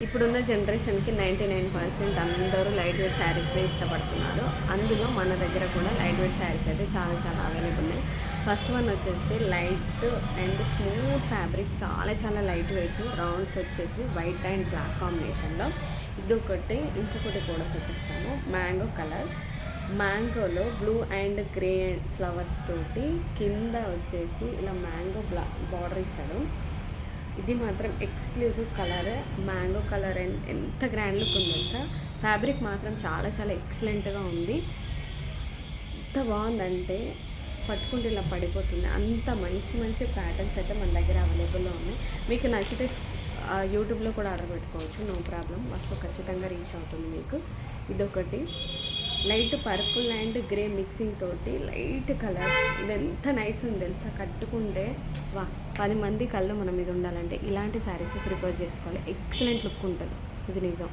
ఇప్పుడున్న జనరేషన్కి 99% అందరూ లైట్ వెయిట్ శారీస్నే ఇష్టపడుతున్నారు. అందులో మన దగ్గర కూడా లైట్ వెయిట్ శారీస్ అయితే చాలా చాలా అవైలబుల్ ఉన్నాయి. ఫస్ట్ వన్ వచ్చేసి లైట్ అండ్ స్మూత్ ఫ్యాబ్రిక్, చాలా చాలా లైట్ వెయిట్, రౌండ్స్ వచ్చేసి వైట్ అండ్ బ్లాక్ కాంబినేషన్లో. ఇదొకటి, ఇంకొకటి కూడా చూపిస్తాను. మ్యాంగో కలర్, మ్యాంగోలో బ్లూ అండ్ గ్రే ఫ్లవర్స్ తోటి కింద వచ్చేసి ఇలా మ్యాంగో బార్డర్ ఇచ్చాడు. ఇది మాత్రం exclusive colour, mango colour. And ఎంత గ్రాండ్ లుక్ ఉంది తెలుసా. ఫ్యాబ్రిక్ మాత్రం చాలా చాలా ఎక్సలెంట్గా ఉంది. ఎంత బాగుందంటే పట్టుకుంటే ఇలా పడిపోతుంది. అంత మంచి మంచి ప్యాటర్న్స్ అయితే మన దగ్గర అవైలబుల్లో ఉన్నాయి. మీకు నచ్చితే యూట్యూబ్లో కూడా ఆర్డర్ పెట్టుకోవచ్చు, నో ప్రాబ్లం. వస్తువు ఖచ్చితంగా రీచ్ అవుతుంది మీకు. ఇదొకటి light purple and grey mixing తోటి లైట్ కలర్. ఇది ఎంత నైస్ ఉంది తెలుసా. కట్టుకుంటే వా 10 మంది కళ్ళు మన మీద ఉండాలంటే ఇలాంటి శారీస్ ప్రిపేర్ చేసుకోవాలి. ఎక్సలెంట్ లుక్ ఉంటుంది, ఇది నిజం.